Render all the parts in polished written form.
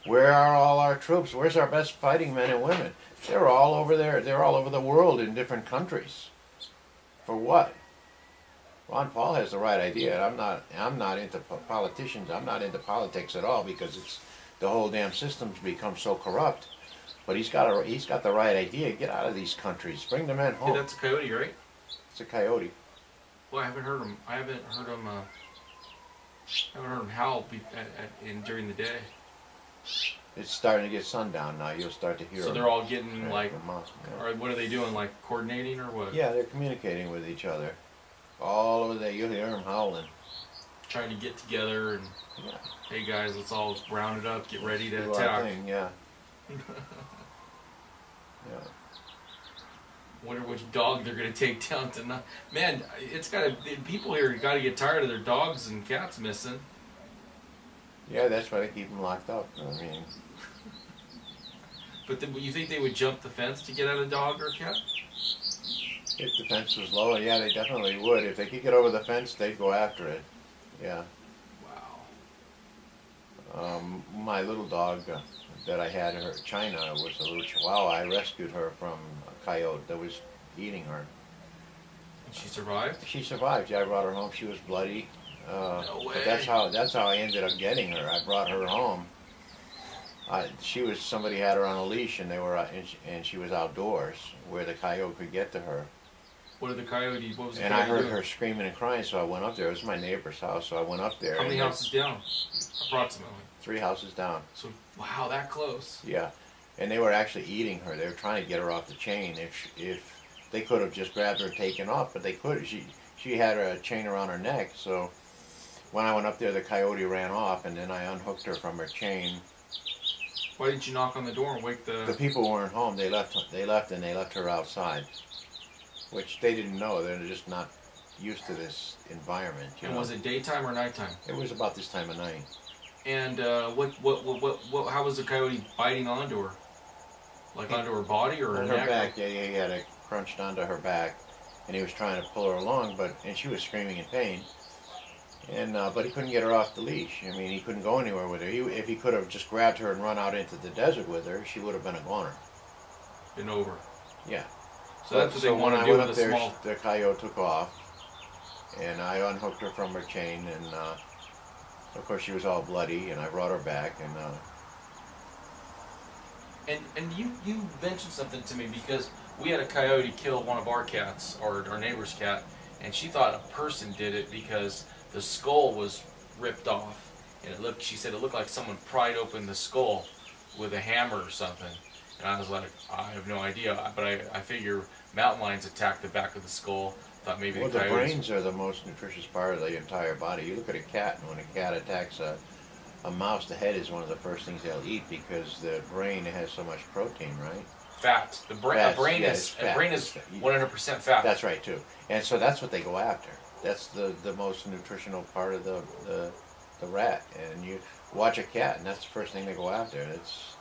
Where are all our troops? Where's our best fighting men and women? They're all over there. They're all over the world in different countries. For what? Ron Paul has the right idea. I'm not into politicians. I'm not into politics at all because it's the whole damn system's become so corrupt. But he's got the right idea. Get out of these countries. Bring the men home. Yeah, that's a coyote, right? It's a coyote. Well, I haven't heard him. I haven't heard him howl during the day. It's starting to get sundown now. You'll start to hear. So them. they're all getting Yeah, like, yeah. or what are they doing? Like coordinating or what? Yeah, they're communicating with each other. All over there, you'll hear them howling. Trying to get together and, Yeah. hey guys, let's all round it up, get ready to Do our attack. thing, yeah. Yeah. Wonder which dog they're gonna take down tonight. Man, it's gotta. People here gotta get tired of their dogs and cats missing. Yeah, that's why they keep them locked up. I mean, But you think they would jump the fence to get at a dog or a cat? if the fence was low, yeah, they definitely would. If they could get over the fence, they'd go after it. Yeah. Wow. My little dog that I had, her China, was a little Chihuahua. I rescued her from a coyote that was eating her. And she survived? She survived. Yeah, I brought her home. She was bloody. No way. But that's how I ended up getting her. I brought her home. Somebody had her on a leash, and they were and she was outdoors where the coyote could get to her. What was the coyote And I heard doing? her screaming and crying, so I went up there. It was my neighbor's house, so I went up there. How many houses down, approximately? 3 houses down. So, wow, that close. Yeah, and they were actually eating her. They were trying to get her off the chain. If they could have just grabbed her and taken off, but they couldn't. She had a chain around her neck, so when I went up there, the coyote ran off, and then I unhooked her from her chain. Why didn't you knock on the door and wake the... The people weren't home. They left and they left her outside, which they didn't know. They're just not used to this environment. And was it daytime or nighttime? It was about this time of night. And how was the coyote biting onto her? Like onto her body or her On neck? her back, yeah, he had it crunched onto her back, and he was trying to pull her along, and she was screaming in pain. And but he couldn't get her off the leash. I mean, he couldn't go anywhere with her. If he could have just grabbed her and run out into the desert with her, she would have been a goner. Been over. Yeah. So that's what they when want I to do went with up a there, small... the coyote took off, and I unhooked her from her chain, and of course she was all bloody, and I brought her back, And you mentioned something to me because we had a coyote kill one of our cats, our neighbor's cat, and she thought a person did it because the skull was ripped off, and she said it looked like someone pried open the skull with a hammer or something. And I was like, I have no idea, but I figure mountain lions attack the back of the skull. Thought maybe well, the the coyotes... brains are the most nutritious part of the entire body. You look at a cat, and when a cat attacks a mouse, the head is one of the first things they'll eat because the brain has so much protein, right? Fat. The brain is 100% fat. That's right too, and so that's what they go after. That's the most nutritional part of the rat. And you watch a cat, and that's the first thing they go after.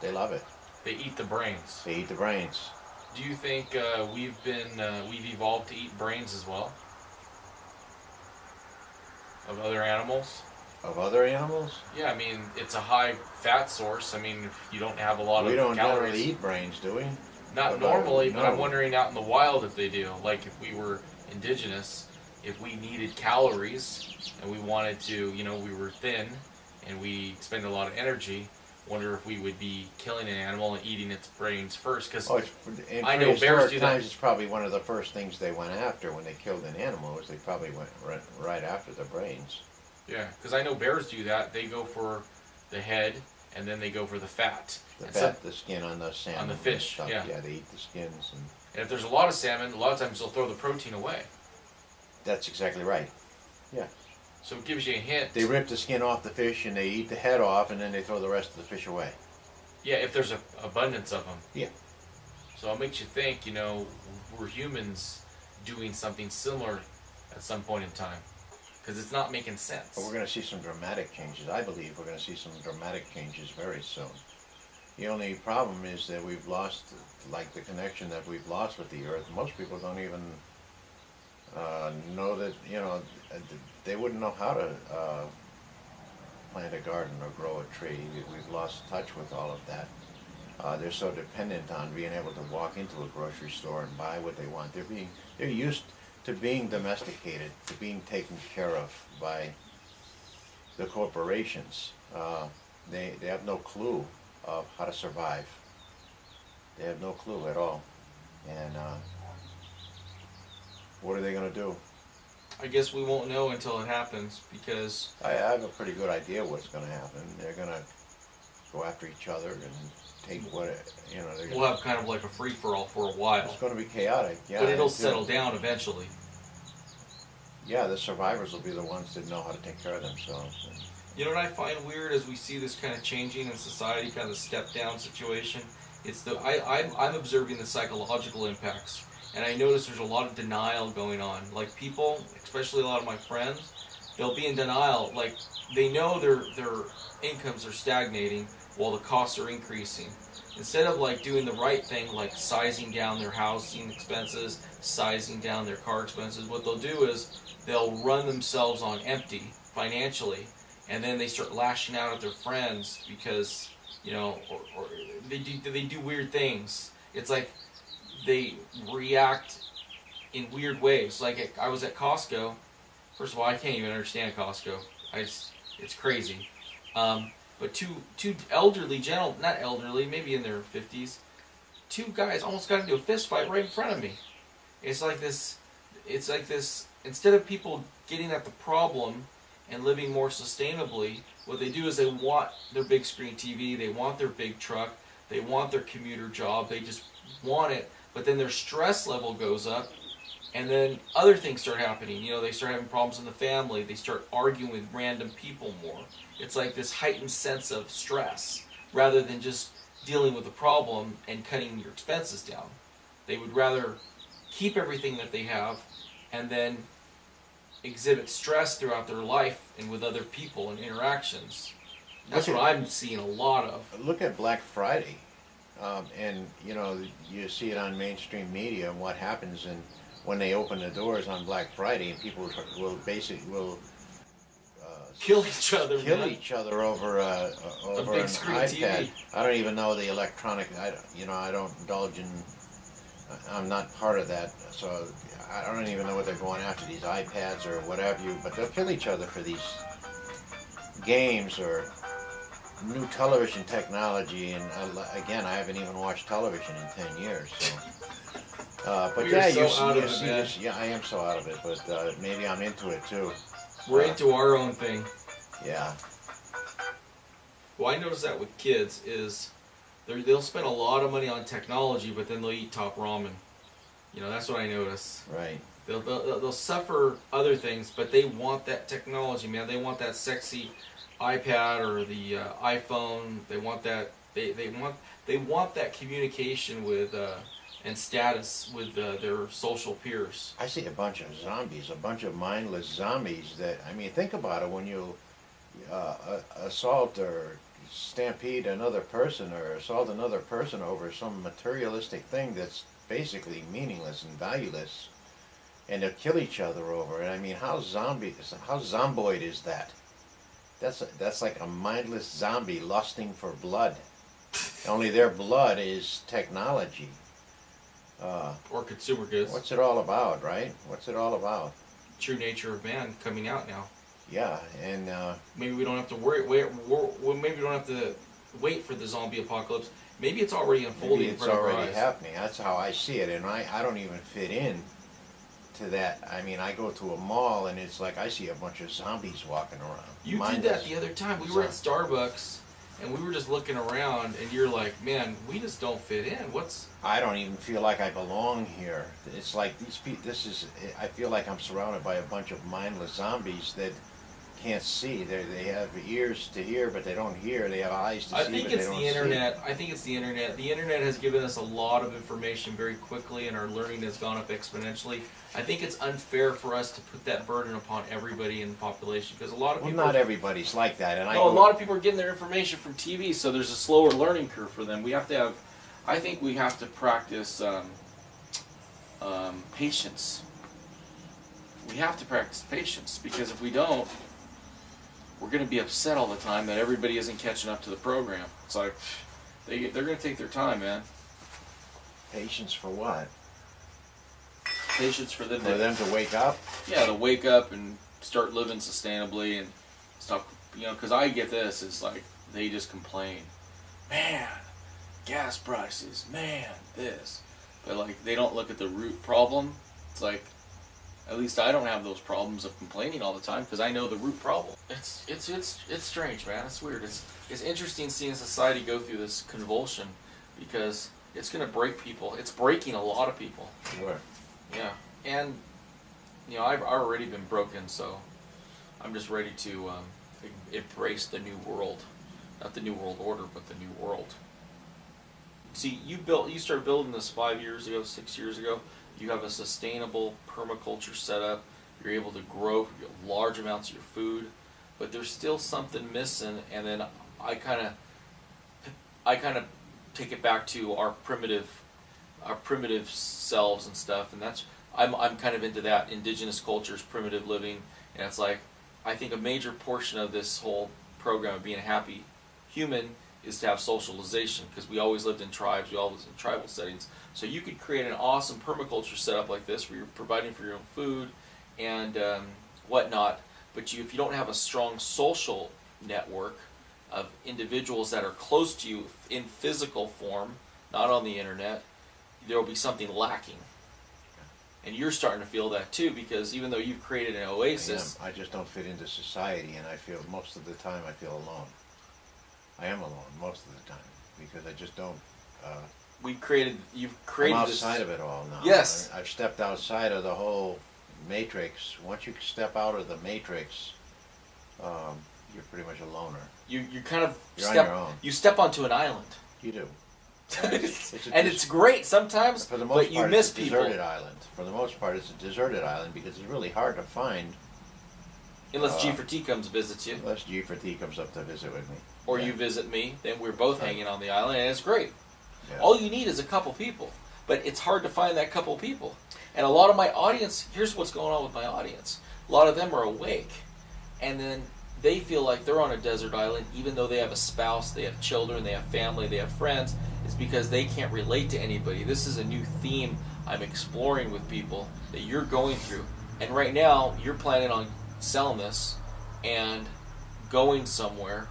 They love it. They eat the brains. They eat the brains. Do you think we've evolved to eat brains as well? Of other animals? Of other animals? Yeah, I mean, it's a high fat source. I mean, if you don't have a lot of We don't calories. generally eat brains, do we? Not normally, but I'm wondering out in the wild if they do. Like if we were indigenous, if we needed calories and we wanted to, we were thin and we expended a lot of energy, wonder if we would be killing an animal and eating its brains first. Because I know bears do that. It's probably one of the first things they went after when they killed an animal. Was they probably went right after the brains. Yeah, because I know bears do that. They go for the head and then they go for the fat. The skin on the salmon. On the fish, yeah. Yeah, they eat the skins. And if there's a lot of salmon, a lot of times they'll throw the protein away. That's exactly right. Yeah. So it gives you a hint. They rip the skin off the fish and they eat the head off, and then they throw the rest of the fish away. Yeah, if there's an abundance of them. Yeah. So it makes you think, we're humans doing something similar at some point in time. Because it's not making sense. But we're going to see some dramatic changes. I believe we're going to see some dramatic changes very soon. The only problem is that we've lost, the connection that we've lost with the earth. Most people don't even know that, they wouldn't know how to plant a garden or grow a tree. We've lost touch with all of that. They're so dependent on being able to walk into a grocery store and buy what they want. They're used to being domesticated, to being taken care of by the corporations. They have no clue of how to survive. They have no clue at all. And what are they going to do? I guess we won't know until it happens, because I have a pretty good idea what's going to happen. They're going to go after each other and take what, we'll have kind of like a free-for-all for a while. it's going to be chaotic. Yeah, But it'll I do. settle down eventually. Yeah, the survivors will be the ones that know how to take care of themselves. You know what I find weird as we see this kind of changing in society, kind of the step-down situation? It's I'm observing the psychological impacts, and I notice there's a lot of denial going on. Like people, especially a lot of my friends, they'll be in denial. Like they know their incomes are stagnating while the costs are increasing. Instead of like doing the right thing, like sizing down their housing expenses, sizing down their car expenses, what they'll do is they'll run themselves on empty financially, and then they start lashing out at their friends because, or they do weird things. It's like they react in weird ways. Like I was at Costco. First of all, I can't even understand Costco. It's crazy. But two elderly not elderly, maybe in their 50s, two guys almost got into a fist fight right in front of me. It's like this. Instead of people getting at the problem and living more sustainably, what they do is they want their big screen TV, they want their big truck, they want their commuter job, they just want it, but then their stress level goes up, and then other things start happening. They start having problems in the family, they start arguing with random people more. It's like this heightened sense of stress, rather than just dealing with the problem and cutting your expenses down. They would rather keep everything that they have and then exhibit stress throughout their life and with other people and interactions. That's what I'm seeing a lot of. Look at Black Friday, and you see it on mainstream media and what happens when they open the doors on Black Friday, and people will kill each other. Each other over over big an screen iPad. TV. I don't even know the electronic. I don't indulge in. I'm not part of that, so I don't even know what they're going after, these iPads or whatever but they'll kill each other for these games or new television technology. And again, I haven't even watched television in 10 years. So. But yeah, you see this. Yeah, I am so out of it, but maybe I'm into it too. We're into our own thing. Yeah. Well, I notice that with kids is they'll spend a lot of money on technology, but then they'll eat top ramen. That's what I notice. Right. They'll suffer other things, but they want that technology, man. They want that sexy iPad or the iPhone. They want that. They want that communication with and status with their social peers. I see a bunch of zombies, a bunch of mindless zombies that, think about it, when you assault or stampede another person or assault another person over some materialistic thing that's basically meaningless and valueless, and they'll kill each other over it. How zomboid is that? That's like a mindless zombie lusting for blood. Only their blood is technology. Or consumer goods. What's it all about, right? What's it all about? True nature of man coming out now. Yeah, and maybe we don't have to maybe we don't have to wait for the zombie apocalypse. Maybe it's already unfolding in front of our eyes. It's already happening. That's how I see it, and I don't even fit in to that. I go to a mall, and it's like I see a bunch of zombies walking around. You did that the other time. We were at Starbucks, and we were just looking around, and you're like, man, we just don't fit in. I don't even feel like I belong here. It's like these people. I feel like I'm surrounded by a bunch of mindless zombies that can't see. They have ears to hear, but they don't hear. They have eyes to see, but they don't see. I think it's the internet. I think it's the internet. The internet has given us a lot of information very quickly, and our learning has gone up exponentially. I think it's unfair for us to put that burden upon everybody in the population, because a lot of people. Well, not everybody's like that, and a lot of people are getting their information from TV, so there's a slower learning curve for them. I think we have to practice patience. We have to practice patience, because if we don't, we're going to be upset all the time that everybody isn't catching up to the program. It's like, they're going to take their time, man. Patience for what? Patience for them To wake up? Yeah, to wake up and start living sustainably and stop, because I get this, it's like, they just complain. Man, gas prices, man, this. But like, they don't look at the root problem. It's like, at least I don't have those problems of complaining all the time because I know the root problem. It's strange, man. It's weird. It's interesting seeing society go through this convulsion because it's going to break people. It's breaking a lot of people. Sure. Yeah, and I've already been broken, so I'm just ready to embrace the new world, not the new world order, but the new world. See, you started building this 5 years ago, 6 years ago. You have a sustainable permaculture setup. You're able to grow large amounts of your food, but there's still something missing. And then I kind of take it back to our primitive selves and stuff. And I'm kind of into that indigenous cultures, primitive living. And it's like, I think a major portion of this whole program of being a happy human is to have socialization, because we always lived in tribes, we always lived in tribal settings. So you could create an awesome permaculture setup like this where you're providing for your own food and whatnot, but if you don't have a strong social network of individuals that are close to you in physical form, not on the internet, there will be something lacking. And you're starting to feel that too, because even though you've created an oasis... I just don't fit into society, and I feel most of the time I feel alone. I am alone most of the time because I just don't. You've created I'm outside of it all now. Yes. I've stepped outside of the whole matrix. Once you step out of the matrix, you're pretty much a loner. You kind of you're on your own. You step onto an island. You do. It's great sometimes, for the most but part, you miss it's a people. deserted island. For the most part, it's a deserted island because it's really hard to find. Unless G4T comes visits you. Unless G4T comes up to visit with me. Or you visit me, then we're both hanging on the island, and it's great. Yeah. All you need is a couple people. But it's hard to find that couple people. And a lot of my audience, here's what's going on with my audience. A lot of them are awake. And then they feel like they're on a desert island, even though they have a spouse, they have children, they have family, they have friends. It's because they can't relate to anybody. This is a new theme I'm exploring with people that you're going through. And right now, you're planning on selling this and going somewhere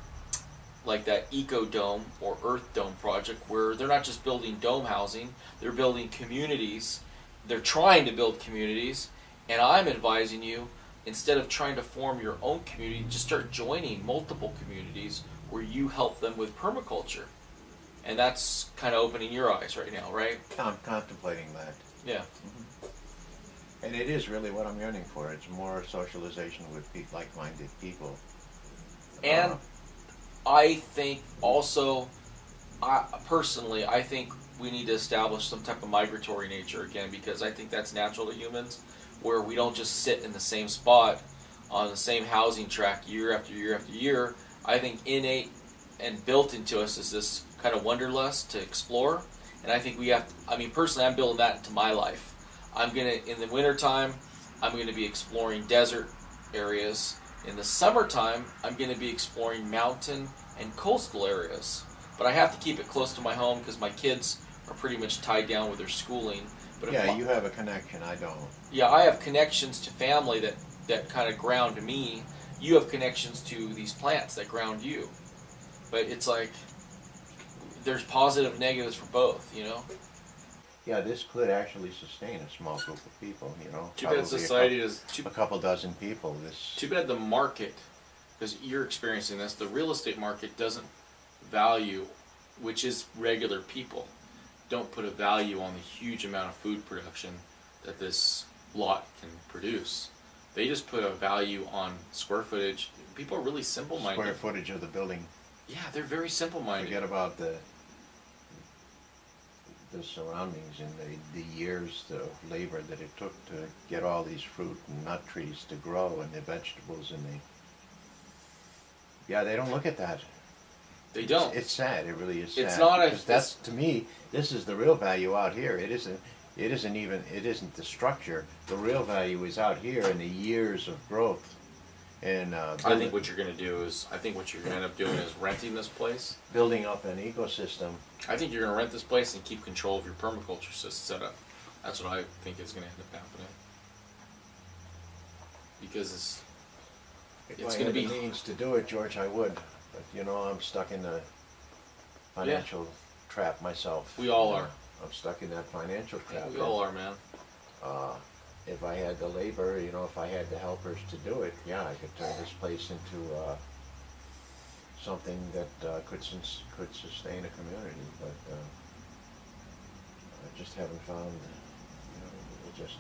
like that Eco Dome or Earth Dome project, where they're not just building dome housing, they're building communities. They're trying to build communities, and I'm advising you, instead of trying to form your own community, just start joining multiple communities where you help them with permaculture. And that's kind of opening your eyes right now, right? I'm contemplating that. Yeah. Mm-hmm. And it is really what I'm yearning for. It's more socialization with like-minded people. And I think also, personally, I think we need to establish some type of migratory nature again, because I think that's natural to humans, where we don't just sit in the same spot on the same housing track year after year after year. I think innate and built into us is this kind of wanderlust to explore. And I think we have to, personally, I'm building that into my life. In the wintertime, I'm going to be exploring desert areas. In the summertime, I'm going to be exploring mountain and coastal areas. But I have to keep it close to my home because my kids are pretty much tied down with their schooling. But yeah, you have a connection, I don't. Yeah, I have connections to family that kind of ground me. You have connections to these plants that ground you. But it's like, there's positive and negatives for both, you know? Yeah, this could actually sustain a small group of people, you know. Too bad society is... A couple dozen people. Too bad the market, because you're experiencing this, the real estate market doesn't value, which is regular people, don't put a value on the huge amount of food production that this lot can produce. They just put a value on square footage. People are really simple-minded. Square footage of the building. Yeah, they're very simple-minded. Forget about the surroundings and the years of labor that it took to get all these fruit and nut trees to grow, and the vegetables and they don't look at that. They don't. It's sad. It really is sad. It's not that's, to me, this is the real value out here. It isn't the structure. The real value is out here in the years of growth and I think what you're going to do is, I think what you're going to end up doing is renting this place. building up an ecosystem. I think you're going to rent this place and keep control of your permaculture setup. That's what I think is going to end up happening. Because If it's I going had to be. the means to do it, George, I would. But you know, I'm stuck in the financial trap myself. We all are. I'm stuck in that financial trap. We all are, man. If I had the labor, you know, if I had the helpers to do it, yeah, I could turn this place into something that could sustain a community. But I just haven't found, you know, it just.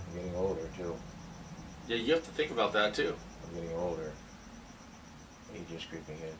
I'm getting older too. Yeah, you have to think about that too. I'm getting older. Age is creeping in.